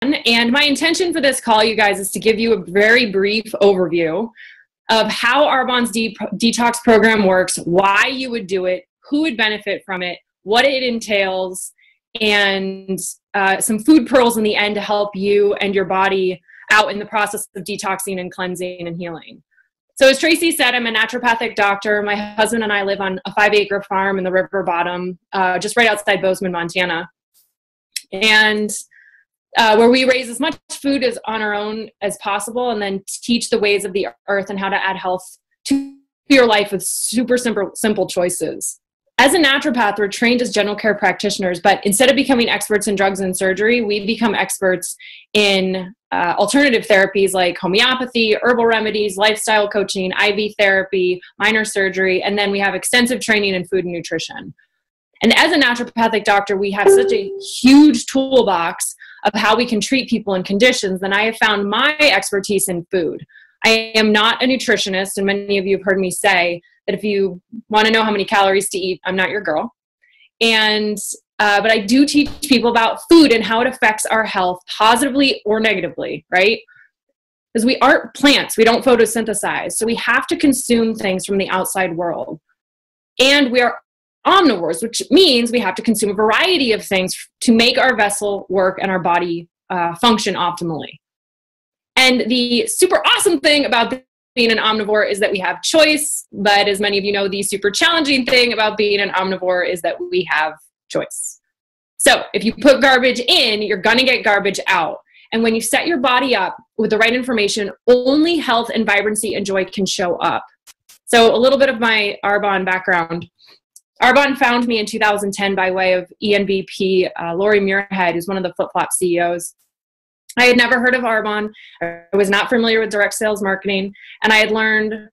And my intention for this call, you guys, is to give you a very brief overview of how Arbone's detox program works, why you would do it, who would benefit from it, what it entails, and some food pearls in the end to help you and your body out in the process of detoxing and cleansing and healing. So as Tracy said, I'm a naturopathic doctor. My husband and I live on a 5-acre farm in the river bottom, just right outside Bozeman, Montana. And where we raise as much food as on our own as possible, and then teach the ways of the earth and how to add health to your life with super simple choices. As a naturopath, we're trained as general care practitioners, but instead of becoming experts in drugs and surgery, we become experts in alternative therapies like homeopathy, herbal remedies, lifestyle coaching, IV therapy, minor surgery, and then we have extensive training in food and nutrition. And as a naturopathic doctor, we have such a huge toolbox of how we can treat people and conditions, and I have found my expertise in food. I am not a nutritionist, and many of you have heard me say that if you want to know how many calories to eat, I'm not your girl. And but I do teach people about food and how it affects our health positively or negatively, right? Because we aren't plants, we don't photosynthesize, so we have to consume things from the outside world. And we are omnivores, which means we have to consume a variety of things to make our vessel work and our body function optimally. And the super awesome thing about being an omnivore is that we have choice, but as many of you know, the super challenging thing about being an omnivore is that we have choice. So if you put garbage in, you're gonna get garbage out. And when you set your body up with the right information, only health and vibrancy and joy can show up. So a little bit of my Arbone background. Arbone found me in 2010 by way of ENVP Lori Muirhead, who's one of the Flip Flop CEOs. I had never heard of Arbone. I was not familiar with direct sales marketing. And I had learned,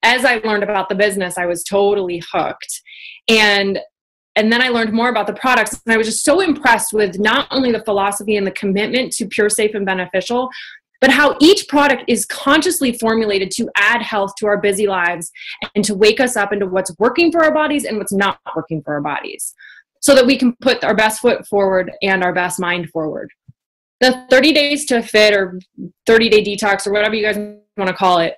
as I learned about the business, I was totally hooked. And then I learned more about the products. And I was just so impressed with not only the philosophy and the commitment to pure, safe, and beneficial, but how each product is consciously formulated to add health to our busy lives and to wake us up into what's working for our bodies and what's not working for our bodies, so that we can put our best foot forward and our best mind forward. The 30 Days to Fit, or 30-Day Detox, or whatever you guys want to call it,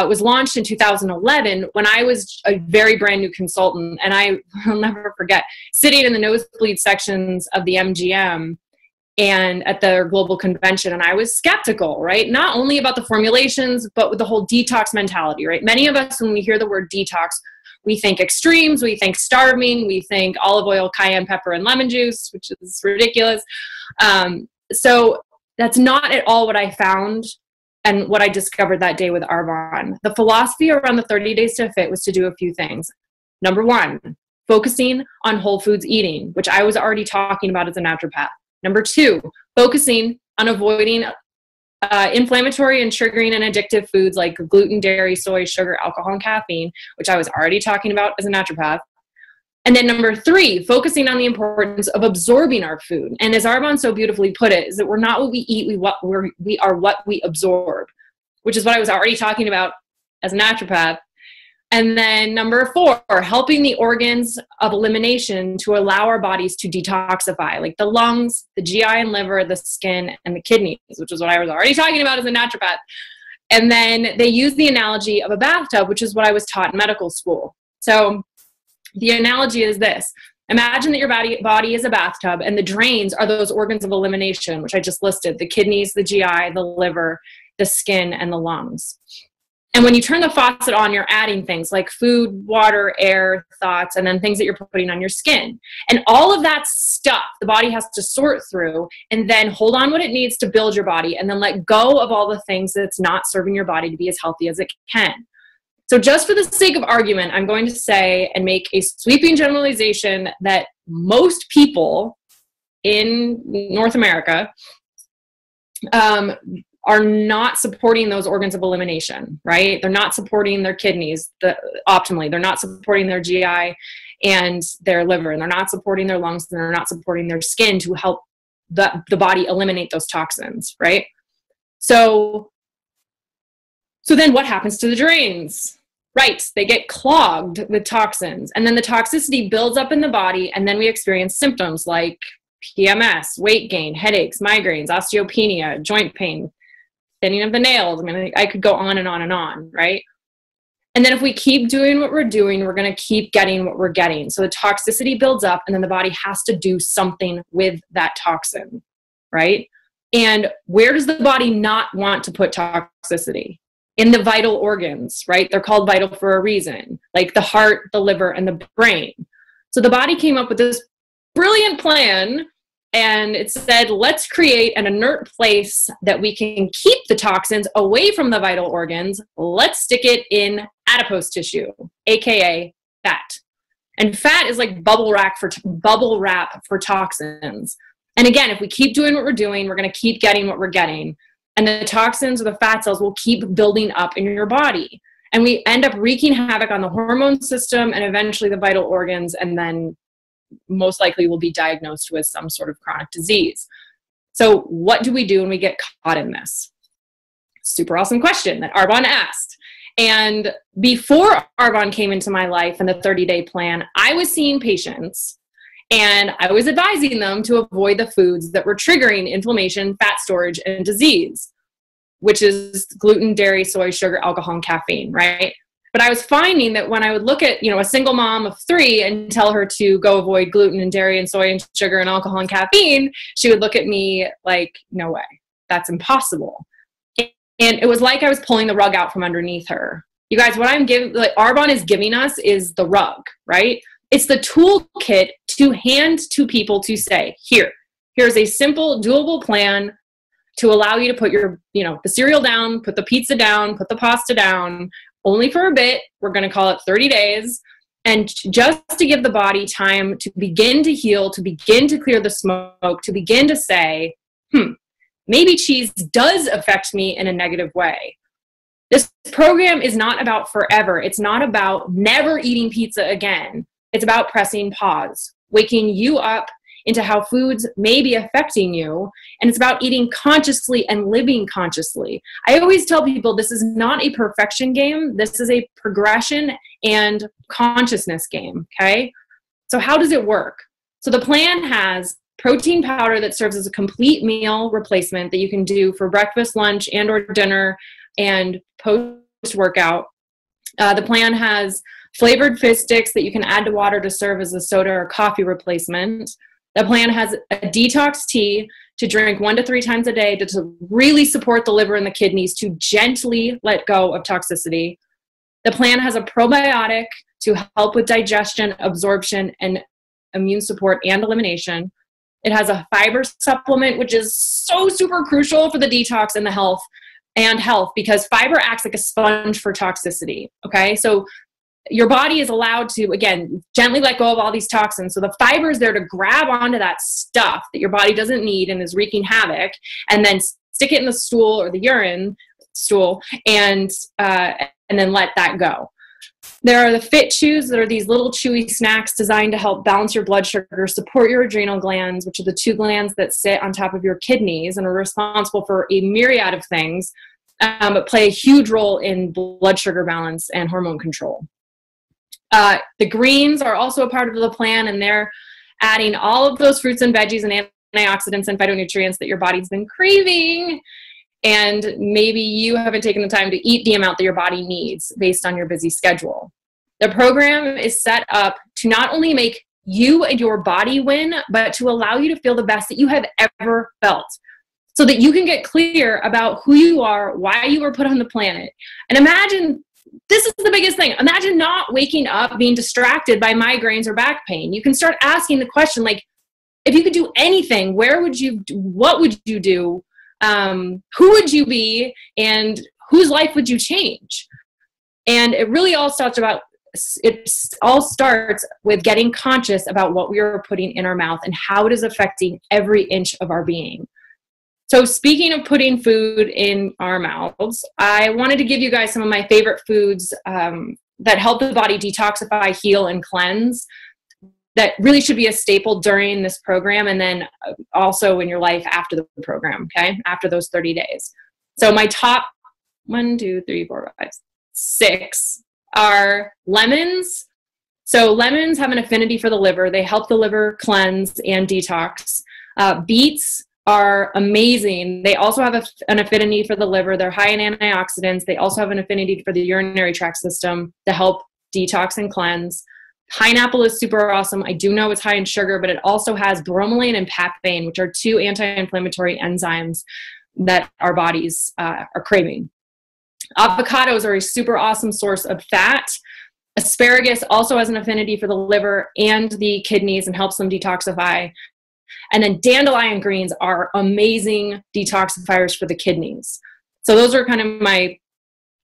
was launched in 2011 when I was a very brand new consultant. And I'll never forget sitting in the nosebleed sections of the MGM and at their global convention. And I was skeptical, right? Not only about the formulations, but with the whole detox mentality, right? Many of us, when we hear the word detox, we think extremes, we think starving, we think olive oil, cayenne pepper, and lemon juice, which is ridiculous. So that's not at all what I found and what I discovered that day with Arbone. The philosophy around the 30 Days to Fit was to do a few things. Number one, focusing on whole foods eating, which I was already talking about as a naturopath. Number two, focusing on avoiding inflammatory and triggering and addictive foods like gluten, dairy, soy, sugar, alcohol, and caffeine, which I was already talking about as a naturopath. And then number three, focusing on the importance of absorbing our food. And as Arbone so beautifully put it, is that we're not what we eat, we are what we absorb, which is what I was already talking about as a naturopath. And then number four, helping the organs of elimination to allow our bodies to detoxify, like the lungs, the GI and liver, the skin, and the kidneys, which is what I was already talking about as a naturopath. And then they use the analogy of a bathtub, which is what I was taught in medical school. So the analogy is this. Imagine that your body is a bathtub, and the drains are those organs of elimination, which I just listed: the kidneys, the GI, the liver, the skin, and the lungs. And when you turn the faucet on, you're adding things like food, water, air, thoughts, and then things that you're putting on your skin. And all of that stuff, the body has to sort through and then hold on what it needs to build your body, and then let go of all the things that's not serving your body to be as healthy as it can. So just for the sake of argument, I'm going to say and make a sweeping generalization that most people in North America are not supporting those organs of elimination, right? They're not supporting their kidneys optimally. They're not supporting their GI and their liver, and they're not supporting their lungs, and they're not supporting their skin to help the body eliminate those toxins, right? So then what happens to the drains? Right, they get clogged with toxins, and then the toxicity builds up in the body, and then we experience symptoms like PMS, weight gain, headaches, migraines, osteopenia, joint pain, thinning of the nails. I mean, I could go on and on and on, right? And then if we keep doing what we're doing, we're going to keep getting what we're getting. So the toxicity builds up, and then the body has to do something with that toxin, right? And where does the body not want to put toxicity? In the vital organs, right? They're called vital for a reason, like the heart, the liver, and the brain. So the body came up with this brilliant plan, and it said, let's create an inert place that we can keep the toxins away from the vital organs. Let's stick it in adipose tissue, AKA fat. And fat is like bubble wrap for toxins. And again, if we keep doing what we're doing, we're going to keep getting what we're getting. And the toxins or the fat cells will keep building up in your body. And we end up wreaking havoc on the hormone system and eventually the vital organs, and then most likely will be diagnosed with some sort of chronic disease. So what do we do when we get caught in this? Super awesome question that Arbone asked. And before Arbone came into my life and the 30-day plan, I was seeing patients and I was advising them to avoid the foods that were triggering inflammation, fat storage, and disease, which is gluten, dairy, soy, sugar, alcohol, and caffeine, right? But I was finding that when I would look at, a single mom of 3 and tell her to go avoid gluten and dairy and soy and sugar and alcohol and caffeine, she would look at me like, no way, that's impossible. And it was like I was pulling the rug out from underneath her. You guys, what Arbone is giving us is the rug, right? It's the toolkit to hand to people to say, here's a simple, doable plan to allow you to put your, the cereal down, put the pizza down, put the pasta down, only for a bit. We're going to call it 30 days. And just to give the body time to begin to heal, to begin to clear the smoke, to begin to say, maybe cheese does affect me in a negative way. This program is not about forever. It's not about never eating pizza again. It's about pressing pause, waking you up into how foods may be affecting you. And it's about eating consciously and living consciously. I always tell people this is not a perfection game. This is a progression and consciousness game, okay? So how does it work? So the plan has protein powder that serves as a complete meal replacement that you can do for breakfast, lunch, and or dinner and post-workout. The plan has flavored fish sticks that you can add to water to serve as a soda or coffee replacement. The plan has a detox tea to drink 1 to 3 times a day to really support the liver and the kidneys to gently let go of toxicity. The plan has a probiotic to help with digestion, absorption, and immune support and elimination. It has a fiber supplement, which is so super crucial for the detox and the health because fiber acts like a sponge for toxicity, okay? So your body is allowed to, again, gently let go of all these toxins. So the fiber is there to grab onto that stuff that your body doesn't need and is wreaking havoc, and then stick it in the stool or the urine stool and then let that go. There are the Fit Chews that are these little chewy snacks designed to help balance your blood sugar, support your adrenal glands, which are the 2 glands that sit on top of your kidneys and are responsible for a myriad of things, but play a huge role in blood sugar balance and hormone control. The greens are also a part of the plan, and they're adding all of those fruits and veggies and antioxidants and phytonutrients that your body's been craving. And maybe you haven't taken the time to eat the amount that your body needs based on your busy schedule. The program is set up to not only make you and your body win, but to allow you to feel the best that you have ever felt, so that you can get clear about who you are, why you were put on the planet. And imagine, this is the biggest thing. Imagine not waking up being distracted by migraines or back pain. You can start asking the question, like, if you could do anything, what would you do? Who would you be, and whose life would you change? And it really all starts with getting conscious about what we are putting in our mouth and how it is affecting every inch of our being. So speaking of putting food in our mouths, I wanted to give you guys some of my favorite foods that help the body detoxify, heal, and cleanse, that really should be a staple during this program, and then also in your life after the program, okay? After those 30 days. So my top 6 are lemons. So lemons have an affinity for the liver. They help the liver cleanse and detox. Beets are amazing. They also have an affinity for the liver. They're high in antioxidants. They also have an affinity for the urinary tract system to help detox and cleanse. Pineapple is super awesome. I do know it's high in sugar, but it also has bromelain and papain, which are two anti-inflammatory enzymes that our bodies are craving. Avocados are a super awesome source of fat. Asparagus also has an affinity for the liver and the kidneys and helps them detoxify. And then dandelion greens are amazing detoxifiers for the kidneys. So those are kind of my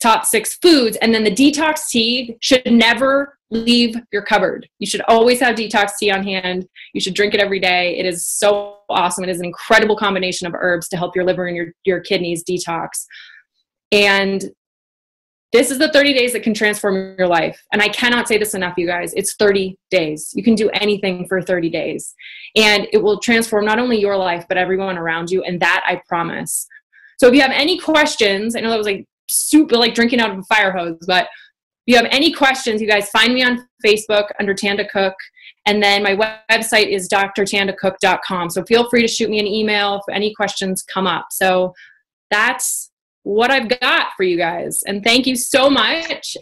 top 6 foods. And then the detox tea should never leave your cupboard. You should always have detox tea on hand. You should drink it every day. It is so awesome. It is an incredible combination of herbs to help your liver and your kidneys detox. And this is the 30 days that can transform your life. And I cannot say this enough, you guys. It's 30 days. You can do anything for 30 days. And it will transform not only your life, but everyone around you. And that I promise. So if you have any questions, I know that was like super like drinking out of a fire hose, but if you have any questions, you guys find me on Facebook under Tanda Cook. And then my website is drtandacook.com. So feel free to shoot me an email if any questions come up. So that's what I've got for you guys. And thank you so much.